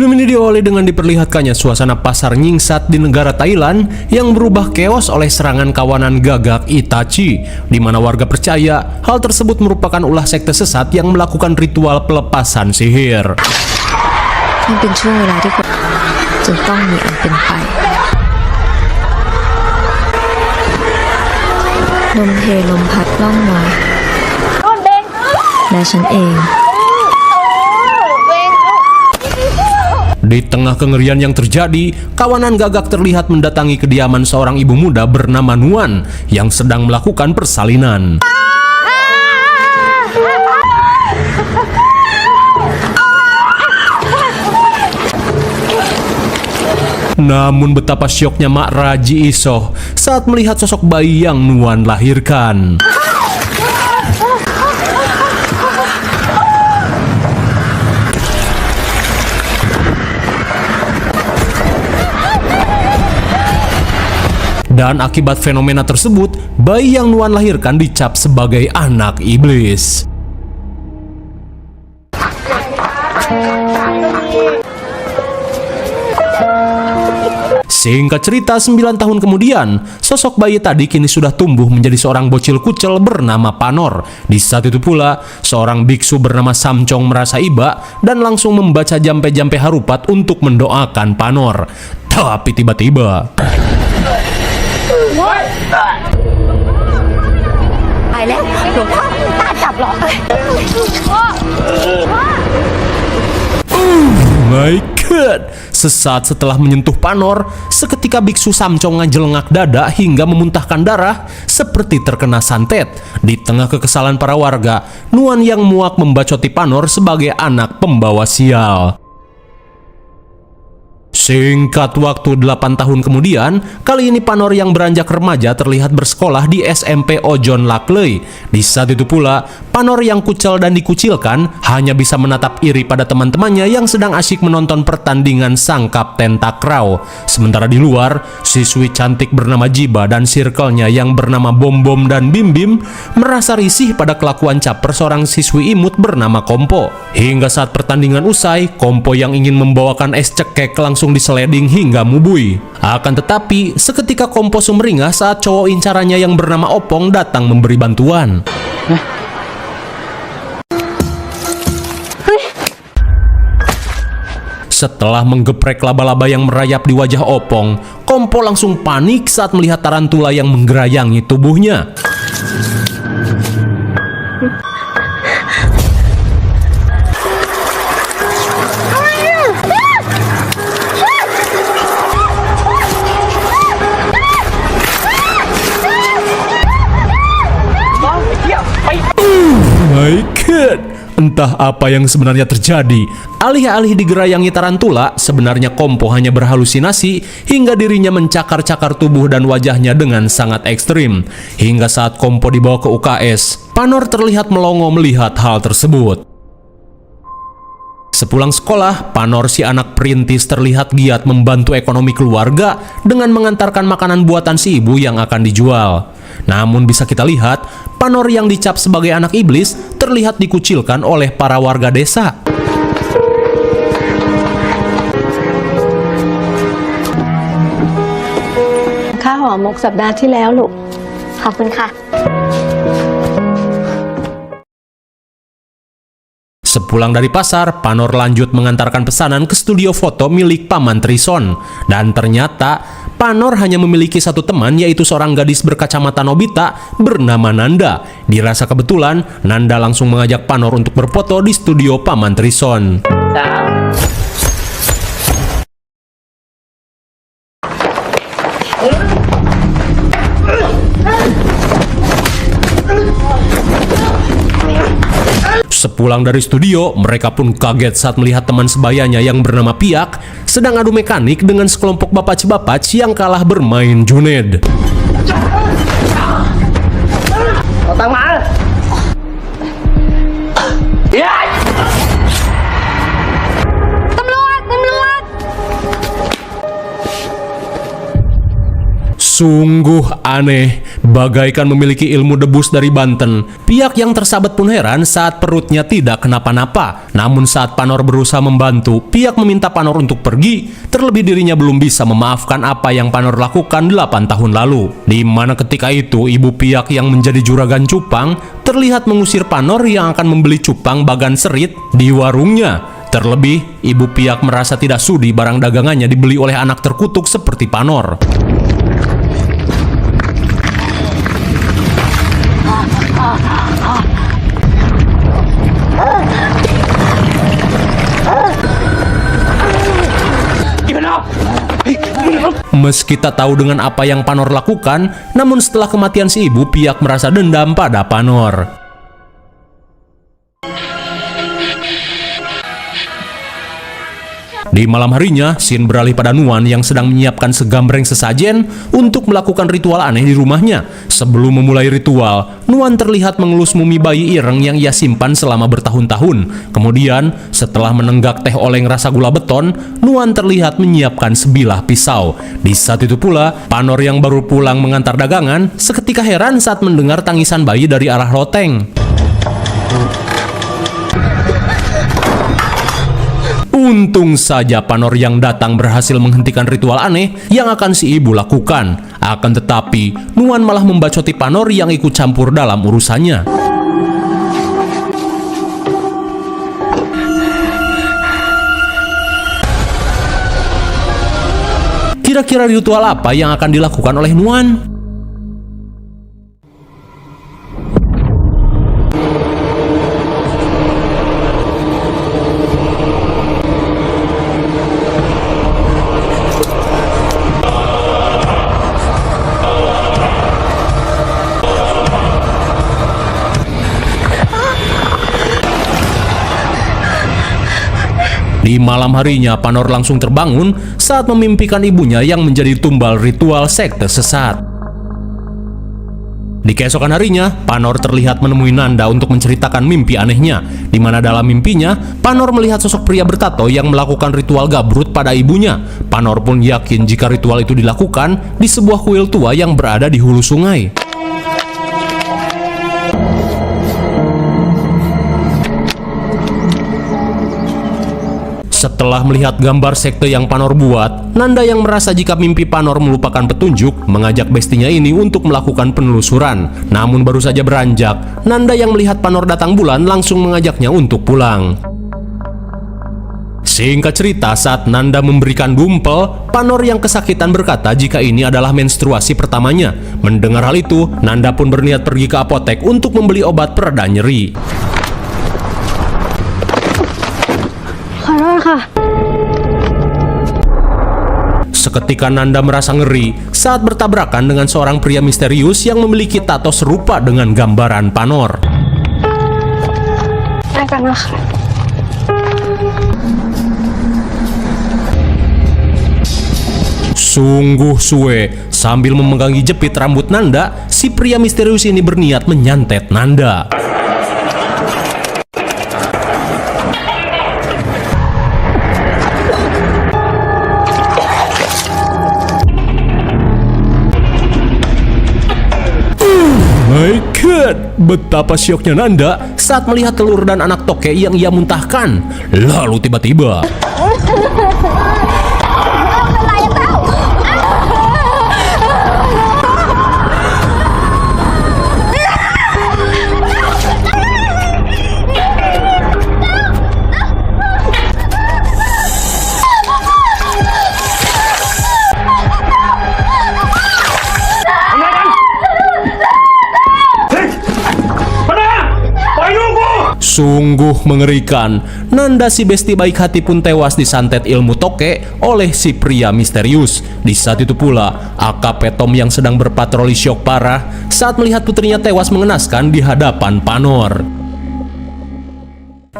Film ini diawali dengan diperlihatkannya suasana pasar nyingsat di negara Thailand yang berubah keos oleh serangan kawanan gagak Itachi, di mana warga percaya hal tersebut merupakan ulah sekte sesat yang melakukan ritual pelepasan sihir. มันเป็นช่วงเวลาที่คนจะต้องมีอันเป็นไปลมเพลมพัดล่องมาและฉันเอง Di tengah kengerian yang terjadi, kawanan gagak terlihat mendatangi kediaman seorang ibu muda bernama Nuan yang sedang melakukan persalinan. Namun betapa syoknya Mak Raji Isoh saat melihat sosok bayi yang Nuan lahirkan. Dan akibat fenomena tersebut, bayi yang Nuan lahirkan dicap sebagai anak iblis. Singkat cerita, 9 tahun kemudian, sosok bayi tadi kini sudah tumbuh menjadi seorang bocil kucel bernama Panor. Di saat itu pula, seorang biksu bernama Samcong merasa iba dan langsung membaca jampe-jampe harupat untuk mendoakan Panor. Tapi tiba-tiba... My God! Sesaat setelah menyentuh Panor, seketika biksu Samcong ngajelengak dada hingga memuntahkan darah seperti terkena santet. Di tengah kekesalan para warga, Nuan yang muak membacoti Panor sebagai anak pembawa sial. Singkat waktu 8 tahun kemudian, kali ini Panor yang beranjak remaja terlihat bersekolah di SMP Ojon Lakley. Di saat itu pula, Panor yang kucel dan dikucilkan hanya bisa menatap iri pada teman-temannya yang sedang asyik menonton pertandingan sangkap tentakrau. Sementara di luar, siswi cantik bernama Jiba dan circle-nya yang bernama Bom Bom dan Bim Bim merasa risih pada kelakuan caper seorang siswi imut bernama Kompo. Hingga saat pertandingan usai, Kompo yang ingin membawakan es cekek langsung diseleding hingga mubui. Akan tetapi, seketika Kompo sumringah saat cowok incarannya yang bernama Opong datang memberi bantuan. Setelah menggeprek laba-laba yang merayap di wajah Opong, Kompo langsung panik saat melihat tarantula yang menggerayangi tubuhnya. My God, entah apa yang sebenarnya terjadi. Alih-alih digerayangi tarantula, sebenarnya Kompo hanya berhalusinasi hingga dirinya mencakar-cakar tubuh dan wajahnya dengan sangat ekstrim. Hingga saat Kompo dibawa ke UKS, Panor terlihat melongo melihat hal tersebut. Sepulang sekolah, Panor si anak perintis terlihat giat membantu ekonomi keluarga dengan mengantarkan makanan buatan si ibu yang akan dijual. Namun bisa kita lihat, Panor yang dicap sebagai anak iblis terlihat dikucilkan oleh para warga desa. ข้าวห่อหมกสัปดาห์ที่แล้วลูกขอบคุณค่ะ Sepulang dari pasar, Panor lanjut mengantarkan pesanan ke studio foto milik Paman Trison. Dan ternyata, Panor hanya memiliki satu teman, yaitu seorang gadis berkacamata Nobita bernama Nanda. Dirasa kebetulan, Nanda langsung mengajak Panor untuk berfoto di studio Paman Trison. Sepulang dari studio, mereka pun kaget saat melihat teman sebayanya yang bernama Piak sedang adu mekanik dengan sekelompok bapac-bapac yang kalah bermain Juned. Sungguh aneh, Bagaikan memiliki ilmu debus dari Banten, pihak yang tersabat pun heran saat perutnya tidak kenapa-napa. Namun saat Panor berusaha membantu, pihak meminta Panor untuk pergi, terlebih dirinya belum bisa memaafkan apa yang Panor lakukan 8 tahun lalu. Di mana ketika itu, ibu pihak yang menjadi juragan cupang terlihat mengusir Panor yang akan membeli cupang bagan serit di warungnya. Terlebih, ibu pihak merasa tidak sudi barang dagangannya dibeli oleh anak terkutuk seperti Panor. Meski tak tahu dengan apa yang Panor lakukan, namun setelah kematian si ibu, pihak merasa dendam pada Panor. Di malam harinya, scene beralih pada Nuan yang sedang menyiapkan segambreng sesajen untuk melakukan ritual aneh di rumahnya. Sebelum memulai ritual, Nuan terlihat mengelus mumi bayi ireng yang ia simpan selama bertahun-tahun. Kemudian, setelah menenggak teh oleng rasa gula beton, Nuan terlihat menyiapkan sebilah pisau. Di saat itu pula, Panor yang baru pulang mengantar dagangan, seketika heran saat mendengar tangisan bayi dari arah loteng. Untung saja Panor yang datang berhasil menghentikan ritual aneh yang akan si ibu lakukan. Akan tetapi, Nuan malah membacoti Panor yang ikut campur dalam urusannya. Kira-kira ritual apa yang akan dilakukan oleh Nuan? Di malam harinya, Panor langsung terbangun saat memimpikan ibunya yang menjadi tumbal ritual sekte sesat. Di keesokan harinya, Panor terlihat menemui Nanda untuk menceritakan mimpi anehnya, di mana dalam mimpinya, Panor melihat sosok pria bertato yang melakukan ritual gabrut pada ibunya. Panor pun yakin jika ritual itu dilakukan di sebuah kuil tua yang berada di hulu sungai. Setelah melihat gambar sekte yang Panor buat, Nanda yang merasa jika mimpi Panor melupakan petunjuk, mengajak bestinya ini untuk melakukan penelusuran. Namun baru saja beranjak, Nanda yang melihat Panor datang bulan langsung mengajaknya untuk pulang. Singkat cerita, saat Nanda memberikan gumpel, Panor yang kesakitan berkata jika ini adalah menstruasi pertamanya. Mendengar hal itu, Nanda pun berniat pergi ke apotek untuk membeli obat pereda nyeri. Seketika Nanda merasa ngeri saat bertabrakan dengan seorang pria misterius yang memiliki tato serupa dengan gambaran Panor. Sungguh suwe, sambil memegangi jepit rambut Nanda, si pria misterius ini berniat menyantet Nanda. My God, betapa syoknya Nanda saat melihat telur dan anak toke yang ia muntahkan. Lalu tiba-tiba sungguh mengerikan. Nanda si besti baik hati pun tewas disantet ilmu toke oleh si pria misterius. Di saat itu pula, AKP Tom yang sedang berpatroli syok parah saat melihat putrinya tewas mengenaskan di hadapan Panor.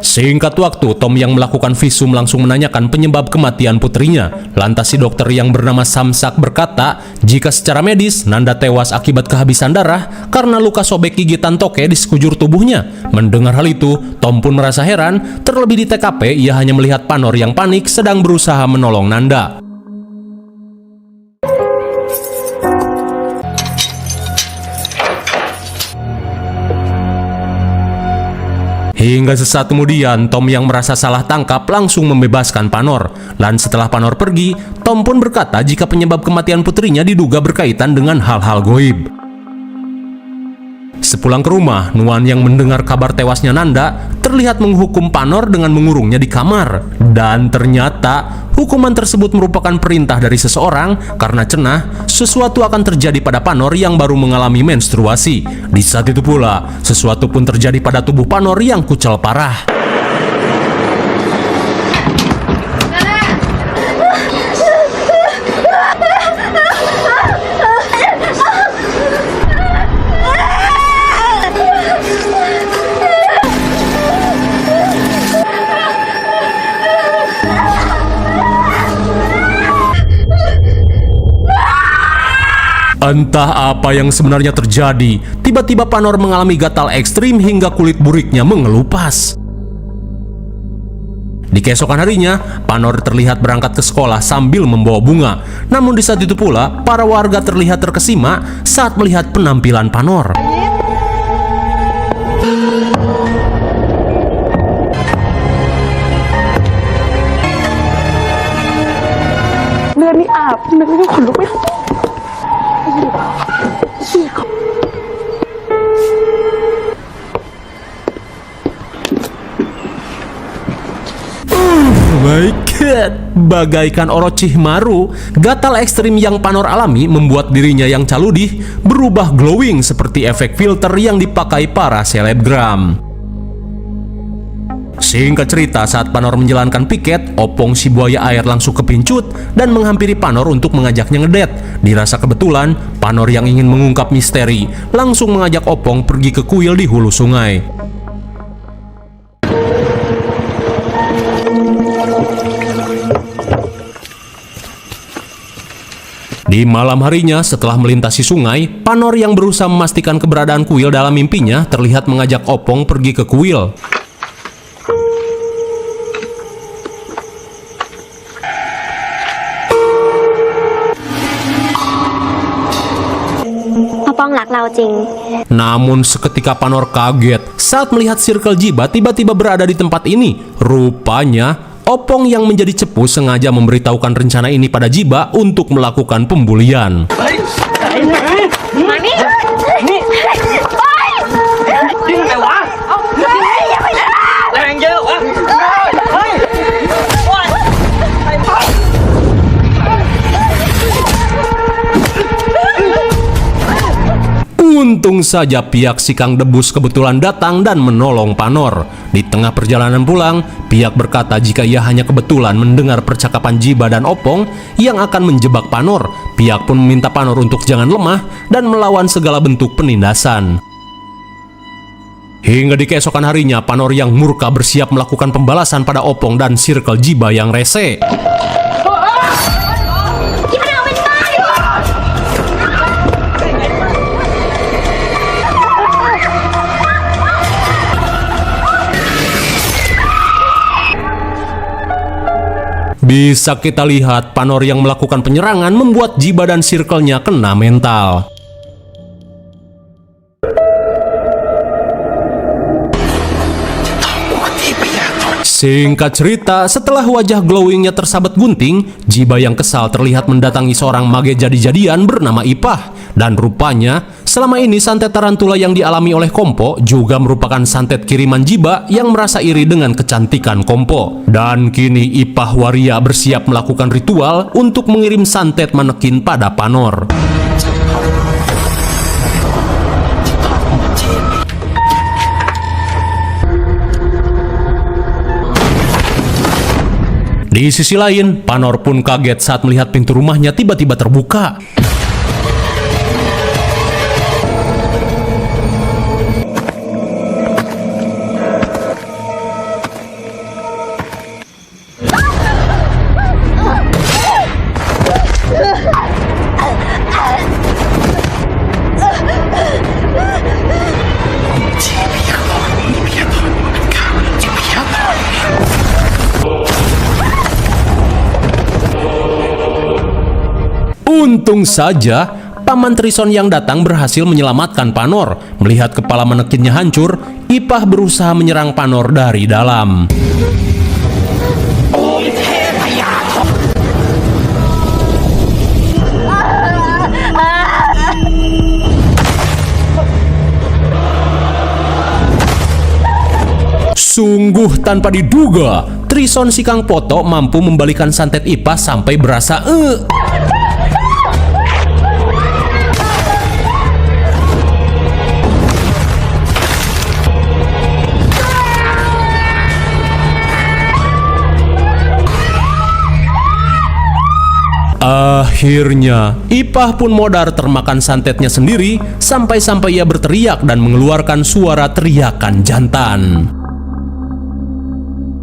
Singkat waktu, Tom yang melakukan visum langsung menanyakan penyebab kematian putrinya. Lantas si dokter yang bernama Samsak berkata, jika secara medis Nanda tewas akibat kehabisan darah karena luka sobek gigitan toke di sekujur tubuhnya. Mendengar hal itu, Tom pun merasa heran, terlebih di TKP ia hanya melihat Panor yang panik sedang berusaha menolong Nanda. Hingga sesaat kemudian, Tom yang merasa salah tangkap langsung membebaskan Panor. Dan setelah Panor pergi, Tom pun berkata jika penyebab kematian putrinya diduga berkaitan dengan hal-hal goib. Sepulang ke rumah, Nuan yang mendengar kabar tewasnya Nanda terlihat menghukum Panor dengan mengurungnya di kamar. Dan ternyata hukuman tersebut merupakan perintah dari seseorang karena cenah sesuatu akan terjadi pada Panor yang baru mengalami menstruasi. Di saat itu pula, sesuatu pun terjadi pada tubuh Panor yang kucel parah. Entah apa yang sebenarnya terjadi, tiba-tiba Panor mengalami gatal ekstrim hingga kulit buriknya mengelupas. Di keesokan harinya, Panor terlihat berangkat ke sekolah sambil membawa bunga. Namun di saat itu pula, para warga terlihat terkesima saat melihat penampilan Panor. My God, bagaikan Orochimaru, gatal ekstrim yang Panor alami membuat dirinya yang caludih berubah glowing seperti efek filter yang dipakai para selebgram. Singkat cerita, saat Panor menjalankan piket, Opong si buaya air langsung kepincut dan menghampiri Panor untuk mengajaknya ngedet. Dirasa kebetulan, Panor yang ingin mengungkap misteri langsung mengajak Opong pergi ke kuil di hulu sungai. Di malam harinya, setelah melintasi sungai, Panor yang berusaha memastikan keberadaan kuil dalam mimpinya terlihat mengajak Opong pergi ke kuil. Opong rakเราจริง Namun seketika Panor kaget saat melihat Circle Jiba tiba-tiba berada di tempat ini. Rupanya Opong yang menjadi cepu sengaja memberitahukan rencana ini pada Jiba untuk melakukan pembulian. Untung saja pihak si Kang Debus kebetulan datang dan menolong Panor. Di tengah perjalanan pulang, pihak berkata jika ia hanya kebetulan mendengar percakapan Jiba dan Opong yang akan menjebak Panor. Pihak pun meminta Panor untuk jangan lemah dan melawan segala bentuk penindasan. Hingga di keesokan harinya, Panor yang murka bersiap melakukan pembalasan pada Opong dan Circle Jiba yang rese. Bisa kita lihat, Panor yang melakukan penyerangan membuat Jiba dan circle-nya kena mental. Singkat cerita, setelah wajah glowingnya tersabat gunting, Jiba yang kesal terlihat mendatangi seorang mage jadi-jadian bernama Ipah. Dan rupanya, selama ini santet tarantula yang dialami oleh Kompo juga merupakan santet kiriman Jiba yang merasa iri dengan kecantikan Kompo. Dan kini Ipah Waria bersiap melakukan ritual untuk mengirim santet manekin pada Panor. Di sisi lain, Panor pun kaget saat melihat pintu rumahnya tiba-tiba terbuka. Untung saja, Paman Trison yang datang berhasil menyelamatkan Panor. Melihat kepala manekinnya hancur, Ipah berusaha menyerang Panor dari dalam. Sungguh tanpa diduga, Trison si Kang Poto mampu membalikan santet Ipah sampai berasa Akhirnya, Ipah pun modar termakan santetnya sendiri sampai-sampai ia berteriak dan mengeluarkan suara teriakan jantan.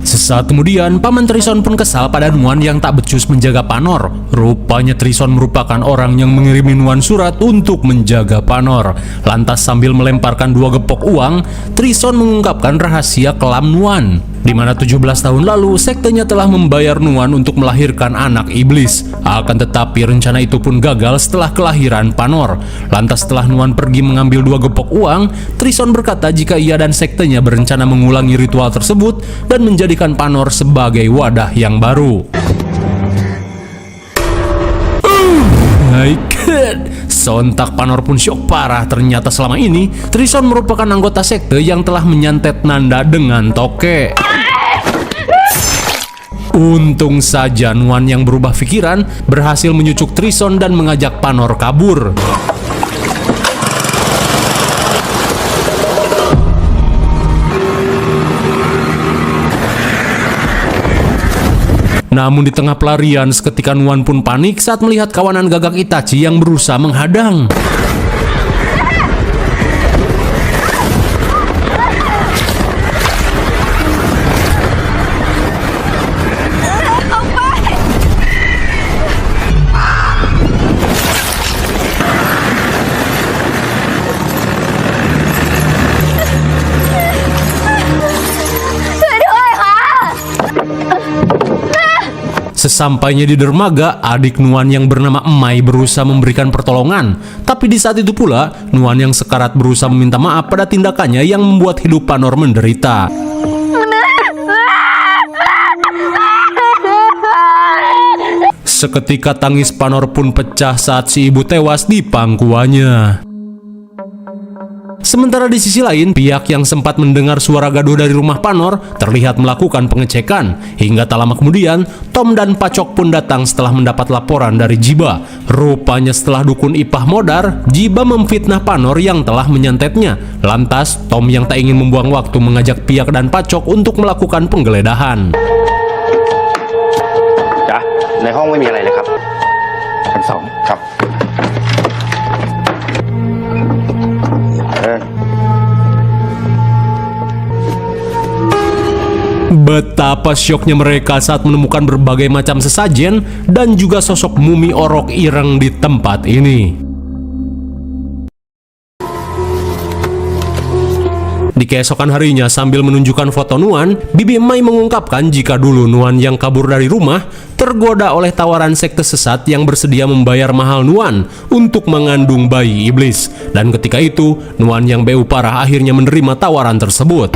Sesaat kemudian, Paman Trison pun kesal pada Nuan yang tak becus menjaga Panor. Rupanya Trison merupakan orang yang mengirimi Nuan surat untuk menjaga Panor. Lantas sambil melemparkan 2 gepok uang, Trison mengungkapkan rahasia kelam Nuan, di mana 17 tahun lalu sektenya telah membayar Nuan untuk melahirkan anak iblis. Akan tetapi rencana itu pun gagal setelah kelahiran Panor. Lantas setelah Nuan pergi mengambil 2 gepok uang, Trison berkata jika ia dan sektenya berencana mengulangi ritual tersebut dan menjadikan Panor sebagai wadah yang baru. My God. Sontak Panor pun syok parah. Ternyata selama ini Trison merupakan anggota sekte yang telah menyantet Nanda dengan toke. Untung saja Nuan yang berubah pikiran berhasil menyucuk Trison dan mengajak Panor kabur. Namun di tengah pelarian, seketika Nuan pun panik saat melihat kawanan gagak Itachi yang berusaha menghadang. Sesampainya di dermaga, adik Nuan yang bernama Emai berusaha memberikan pertolongan. Tapi di saat itu pula, Nuan yang sekarat berusaha meminta maaf pada tindakannya yang membuat hidup Panor menderita. Seketika tangis Panor pun pecah saat si ibu tewas di pangkuannya. Sementara di sisi lain, pihak yang sempat mendengar suara gaduh dari rumah Panor terlihat melakukan pengecekan. Hingga tak lama kemudian, Tom dan Pacok pun datang setelah mendapat laporan dari Jiba. Rupanya setelah dukun Ipah modar, Jiba memfitnah Panor yang telah menyantetnya. Lantas, Tom yang tak ingin membuang waktu mengajak pihak dan Pacok untuk melakukan penggeledahan. Ya, ในห้องไม่มีอะไรเลยครับชั้น 2 ครับ Betapa syoknya mereka saat menemukan berbagai macam sesajen dan juga sosok mumi orok ireng di tempat ini. Di keesokan harinya, sambil menunjukkan foto Nuan, Bibi Mai mengungkapkan jika dulu Nuan yang kabur dari rumah tergoda oleh tawaran sekte sesat yang bersedia membayar mahal Nuan untuk mengandung bayi iblis. Dan ketika itu, Nuan yang BU parah akhirnya menerima tawaran tersebut.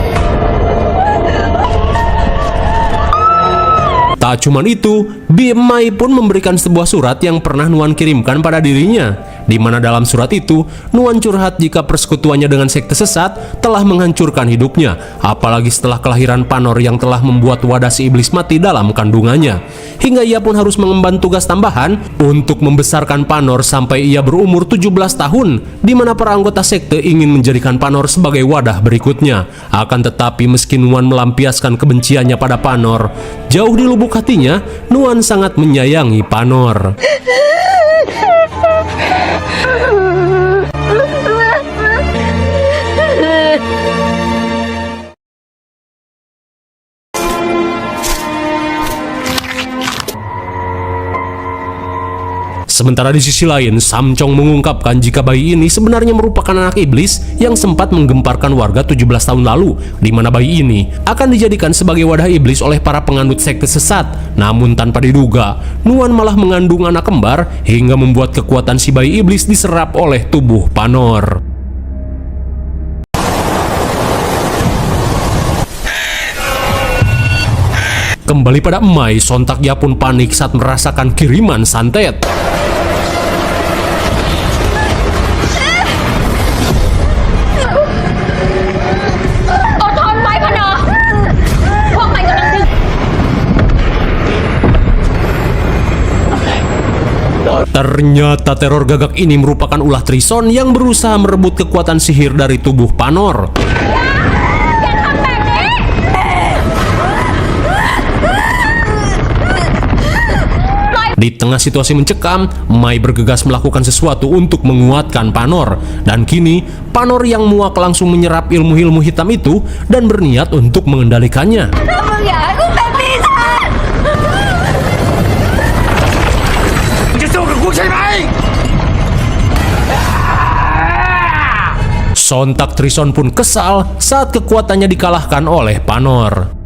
Tak cuman itu, Bibi Mai pun memberikan sebuah surat yang pernah Nuan kirimkan pada dirinya, di mana dalam surat itu Nuan curhat jika persekutuannya dengan sekte sesat telah menghancurkan hidupnya, apalagi setelah kelahiran Panor yang telah membuat wadah si iblis mati dalam kandungannya. Hingga ia pun harus mengemban tugas tambahan untuk membesarkan Panor sampai ia berumur 17 tahun, di mana para anggota sekte ingin menjadikan Panor sebagai wadah berikutnya. Akan tetapi meski Nuan melampiaskan kebenciannya pada Panor, jauh di lubuk hatinya Nuan sangat menyayangi Panor. Sementara di sisi lain, Samcong mengungkapkan jika bayi ini sebenarnya merupakan anak iblis yang sempat menggemparkan warga 17 tahun lalu, di mana bayi ini akan dijadikan sebagai wadah iblis oleh para penganut sekte sesat. Namun tanpa diduga, Nuan malah mengandung anak kembar hingga membuat kekuatan si bayi iblis diserap oleh tubuh Panor. Kembali pada Emai, sontak ia pun panik saat merasakan kiriman santet. Ternyata teror gagak ini merupakan ulah Trison yang berusaha merebut kekuatan sihir dari tubuh Panor. Di tengah situasi mencekam, Mai bergegas melakukan sesuatu untuk menguatkan Panor. Dan kini, Panor yang muak langsung menyerap ilmu-ilmu hitam itu dan berniat untuk mengendalikannya. Sontak Trison pun kesal saat kekuatannya dikalahkan oleh Panor.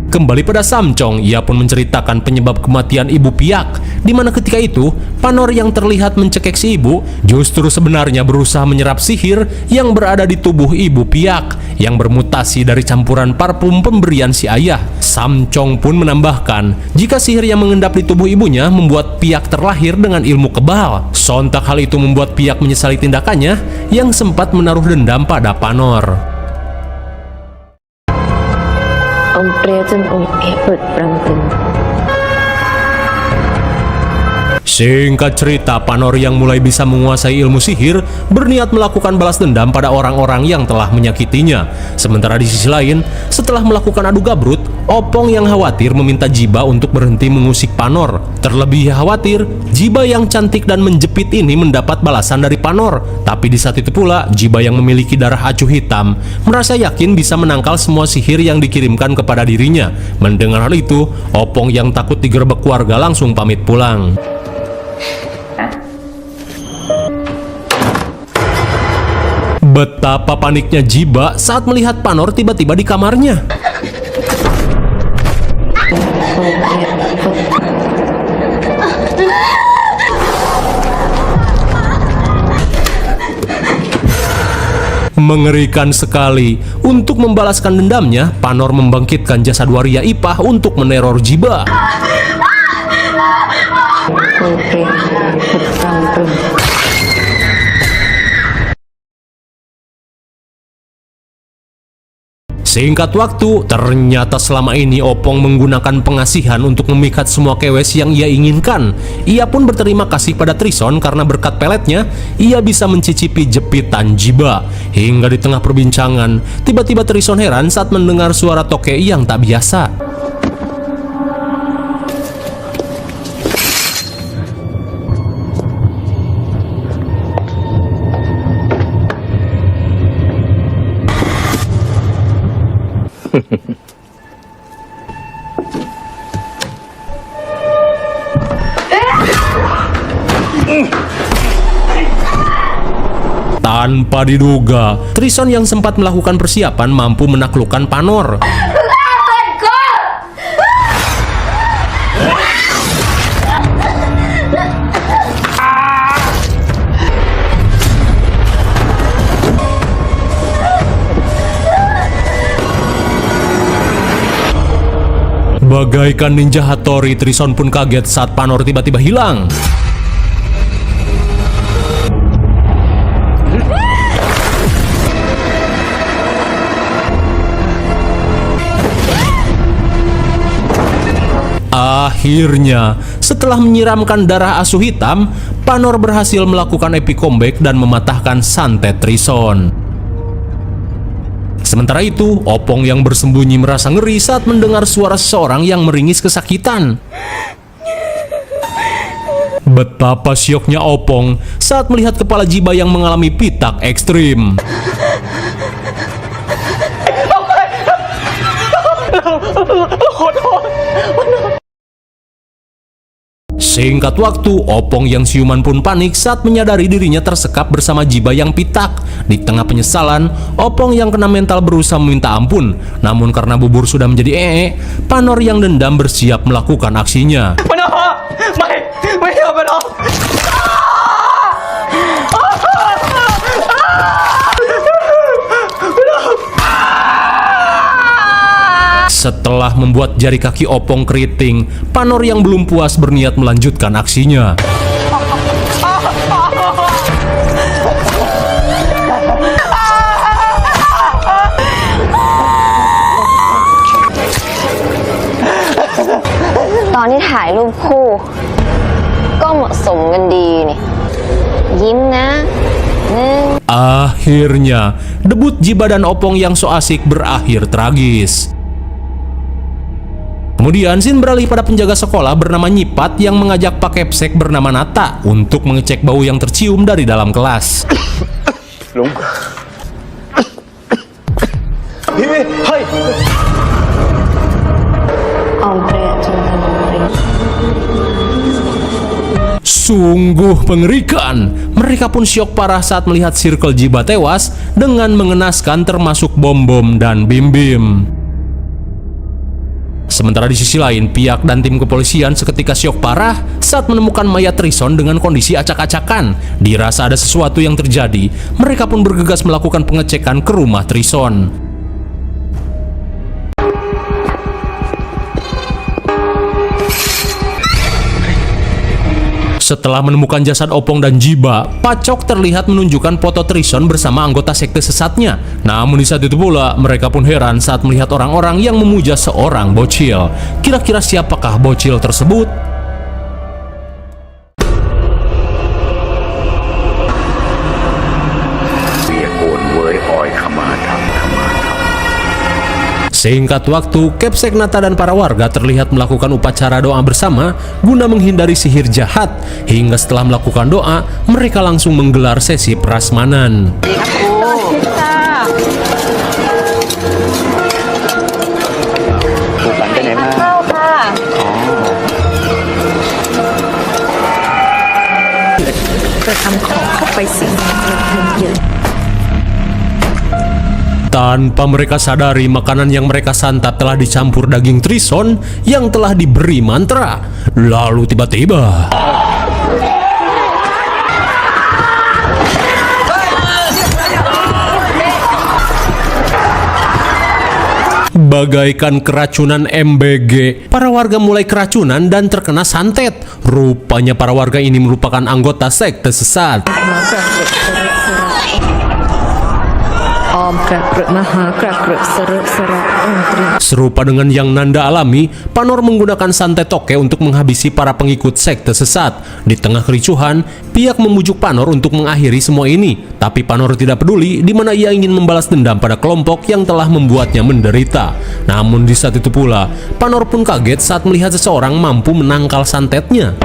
Kembali pada Samcong, ia pun menceritakan penyebab kematian Ibu Piak, di mana ketika itu Panor yang terlihat mencekik si ibu justru sebenarnya berusaha menyerap sihir yang berada di tubuh Ibu Piak yang bermutasi dari campuran parfum pemberian si ayah. Samcong pun menambahkan jika sihir yang mengendap di tubuh ibunya membuat Piak terlahir dengan ilmu kebal. Sontak hal itu membuat Piak menyesali tindakannya yang sempat menaruh dendam pada Panor. Ông treo trên ông epet berantem. Singkat cerita, Panor yang mulai bisa menguasai ilmu sihir berniat melakukan balas dendam pada orang-orang yang telah menyakitinya. Sementara di sisi lain, setelah melakukan adu gabrut, Opong yang khawatir meminta Jiba untuk berhenti mengusik Panor. Terlebih khawatir, Jiba yang cantik dan menjepit ini mendapat balasan dari Panor. Tapi di saat itu pula, Jiba yang memiliki darah acuh hitam merasa yakin bisa menangkal semua sihir yang dikirimkan kepada dirinya. Mendengar hal itu, Opong yang takut digerebek keluarga langsung pamit pulang. Betapa paniknya Jiba saat melihat Panor tiba-tiba di kamarnya. Mengerikan sekali. Untuk membalaskan dendamnya, Panor membangkitkan jasad waria Ipah untuk meneror Jiba. Singkat waktu, ternyata selama ini Opong menggunakan pengasihan untuk memikat semua kewes yang ia inginkan. Ia pun berterima kasih pada Trison karena berkat peletnya, ia bisa mencicipi jepitan Jiba. Hingga di tengah perbincangan, tiba-tiba Trison heran saat mendengar suara toke yang tak biasa. Tanpa diduga, Trison yang sempat melakukan persiapan mampu menaklukkan Panor. Bagaikan ninja Hattori, Trison pun kaget saat Panor tiba-tiba hilang. Akhirnya, setelah menyiramkan darah asuh hitam, Panor berhasil melakukan epic comeback dan mematahkan santet Trison. Sementara itu, Opong yang bersembunyi merasa ngeri saat mendengar suara seseorang yang meringis kesakitan. Betapa syoknya Opong saat melihat kepala Jiba yang mengalami pitak ekstrim. Singkat waktu, Opong yang siuman pun panik saat menyadari dirinya tersekap bersama Jiba yang pitak. Di tengah penyesalan, Opong yang kena mental berusaha meminta ampun. Namun karena bubur sudah menjadi Panor yang dendam bersiap melakukan aksinya. Setelah membuat jari kaki Opong keriting, Panor yang belum puas berniat melanjutkan aksinya. Tadi ถ่ายรูปคู่ก็เหมาะสมกันดีนี่ยิ้มนะ Akhirnya, debut Jiba dan Opong yang so asik berakhir tragis. Kemudian Sin beralih pada penjaga sekolah bernama Nyipat yang mengajak Pak Kepsek bernama Nata untuk mengecek bau yang tercium dari dalam kelas. Sungguh mengerikan. Mereka pun syok parah saat melihat Circle Jiba tewas dengan mengenaskan termasuk bom-bom dan bim-bim. Sementara di sisi lain, Piak dan tim kepolisian seketika syok parah saat menemukan mayat Trison dengan kondisi acak-acakan. Dirasa ada sesuatu yang terjadi, mereka pun bergegas melakukan pengecekan ke rumah Trison. Setelah menemukan jasad Opong dan Jiba, Pacok terlihat menunjukkan foto Trison bersama anggota sekte sesatnya. Namun di saat itu pula, mereka pun heran saat melihat orang-orang yang memuja seorang bocil. Kira-kira siapakah bocil tersebut? Singkat waktu, Kepsek, Nata, dan para warga terlihat melakukan upacara doa bersama guna menghindari sihir jahat. Hingga setelah melakukan doa, mereka langsung menggelar sesi prasmanan. Tanpa mereka sadari, makanan yang mereka santap telah dicampur daging Trison yang telah diberi mantra. Lalu tiba-tiba bagaikan keracunan MBG, para warga mulai keracunan dan terkena santet. Rupanya para warga ini merupakan anggota sekte sesat. Serupa dengan yang Nanda alami, Panor menggunakan santet toke untuk menghabisi para pengikut sekte sesat. Di tengah kericuhan, Piak membujuk Panor untuk mengakhiri semua ini. Tapi Panor tidak peduli, di mana ia ingin membalas dendam pada kelompok yang telah membuatnya menderita. Namun di saat itu pula, Panor pun kaget saat melihat seseorang mampu menangkal santetnya.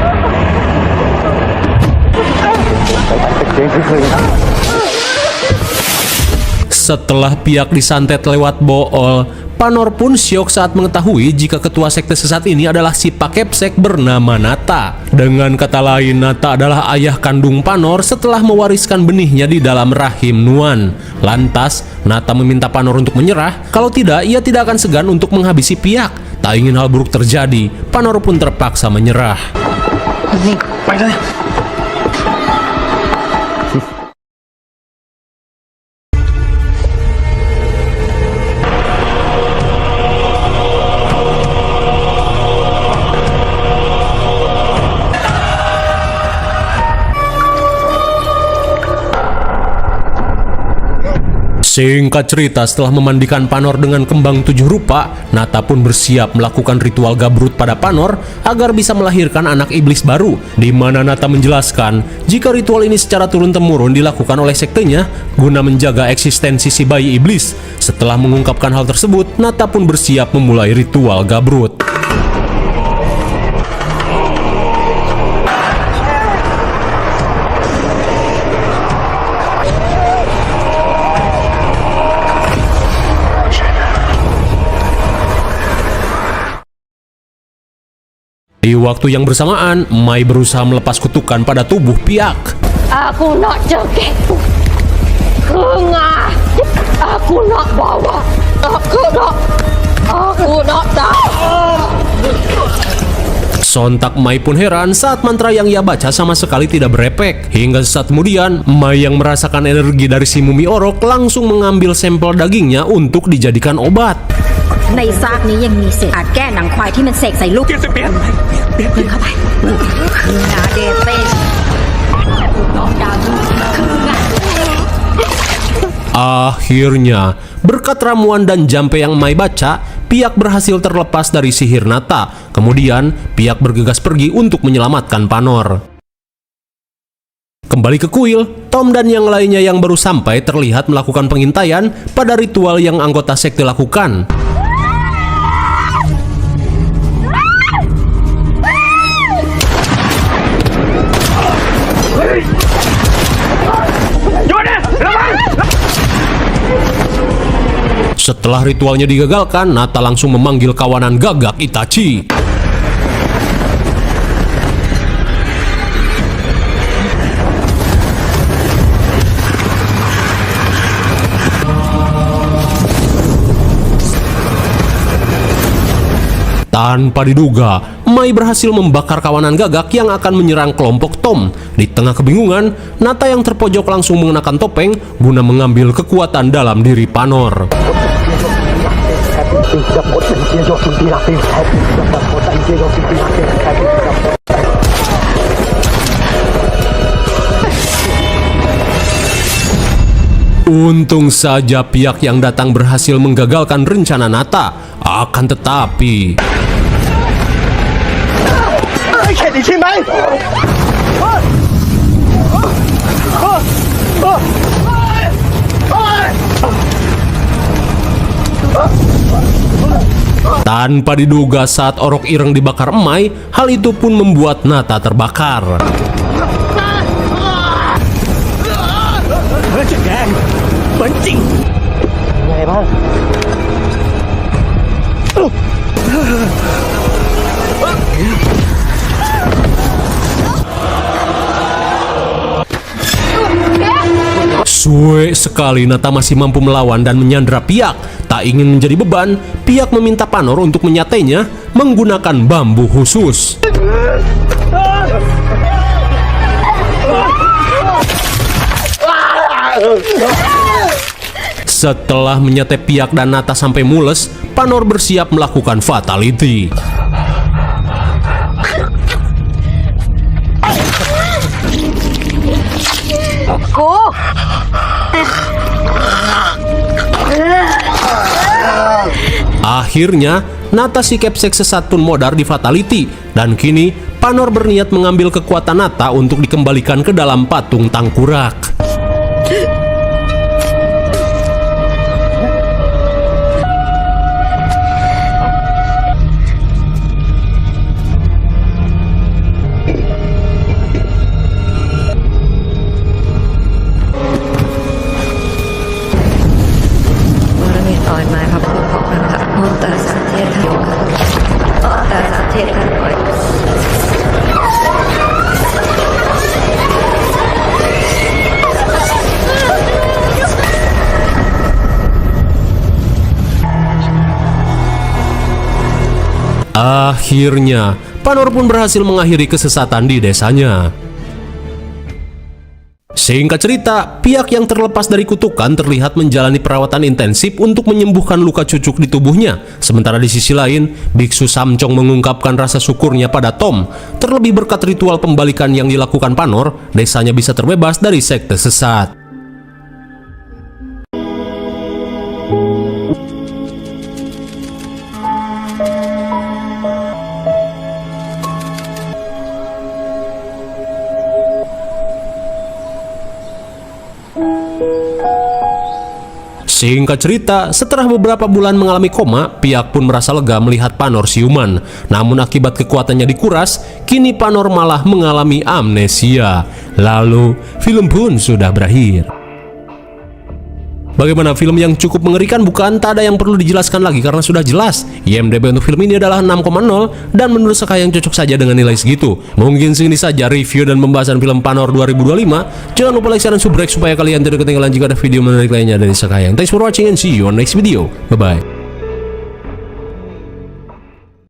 Setelah Piak disantet lewat bool, Panor pun syok saat mengetahui jika ketua sekte sesat ini adalah si Pak Kepsek bernama Nata. Dengan kata lain, Nata adalah ayah kandung Panor setelah mewariskan benihnya di dalam rahim Nuan. Lantas, Nata meminta Panor untuk menyerah, kalau tidak, ia tidak akan segan untuk menghabisi Piak. Tak ingin hal buruk terjadi, Panor pun terpaksa menyerah. Singkat cerita, setelah memandikan Panor dengan kembang 7 rupa, Nata pun bersiap melakukan ritual gabrut pada Panor agar bisa melahirkan anak iblis baru, di mana Nata menjelaskan jika ritual ini secara turun-temurun dilakukan oleh sektenya guna menjaga eksistensi si bayi iblis. Setelah mengungkapkan hal tersebut, Nata pun bersiap memulai ritual gabrut. Di waktu yang bersamaan, Mai berusaha melepas kutukan pada tubuh Piak. Aku nak jaketku. Kengah. Aku nak bawa. Aku nak tahu. Sontak Mai pun heran saat mantra yang ia baca sama sekali tidak berefek. Hingga sesaat kemudian, Mai yang merasakan energi dari si mumi orok langsung mengambil sampel dagingnya untuk dijadikan obat. ในซากนี้ยังมีเศษอาจแก้หนังควายที่มันเสกใส่ลูกเปลี่ยนเข้าไปคือนาเดเต้น้องดาวคืองาน Akhirnya, berkat ramuan dan jampe yang Mai baca, Piak berhasil terlepas dari sihir Nata. Kemudian, Piak bergegas pergi untuk menyelamatkan Panor. Kembali ke kuil, Tom dan yang lainnya yang baru sampai terlihat melakukan pengintaian pada ritual yang anggota sekte lakukan. Setelah ritualnya digagalkan, Nata langsung memanggil kawanan gagak Itachi. Tanpa diduga, Mai berhasil membakar kawanan gagak yang akan menyerang kelompok Tom. Di tengah kebingungan, Nata yang terpojok langsung mengenakan topeng guna mengambil kekuatan dalam diri Panor. Untung saja pihak yang datang berhasil menggagalkan rencana Nata. Akan tetapi, tanpa diduga saat orok ireng dibakar Emai, hal itu pun membuat Nata terbakar. Suwe sekali Nata masih mampu melawan dan menyandra Piak. Tak ingin menjadi beban, Piak meminta Panor untuk menyatainya menggunakan bambu khusus. Setelah menyatai Piak dan Nata sampai mules, Panor bersiap melakukan fatality. Akhirnya, Nata si Kepsek sesat pun modar di fatality, dan kini Panor berniat mengambil kekuatan Nata untuk dikembalikan ke dalam patung tangkurak. Akhirnya, Panor pun berhasil mengakhiri kesesatan di desanya. Singkat cerita, pihak yang terlepas dari kutukan terlihat menjalani perawatan intensif untuk menyembuhkan luka cucuk di tubuhnya. Sementara di sisi lain, Biksu Samcong mengungkapkan rasa syukurnya pada Tom. Terlebih berkat ritual pembalikan yang dilakukan Panor, desanya bisa terbebas dari sekte sesat. Singkat cerita, setelah beberapa bulan mengalami koma, pihak pun merasa lega melihat Panor siuman. Namun akibat kekuatannya dikuras, kini Panor malah mengalami amnesia. Lalu, film pun sudah berakhir. Bagaimana, film yang cukup mengerikan bukan? Tak ada yang perlu dijelaskan lagi karena sudah jelas. IMDb untuk film ini adalah 6,0 dan menurut Sekayang cocok saja dengan nilai segitu. Mungkin segini saja review dan pembahasan film Panor 2025. Jangan lupa like, share, dan subscribe supaya kalian tidak ketinggalan jika ada video menarik lainnya dari Sekayang. Thanks for watching and see you on next video. Bye-bye.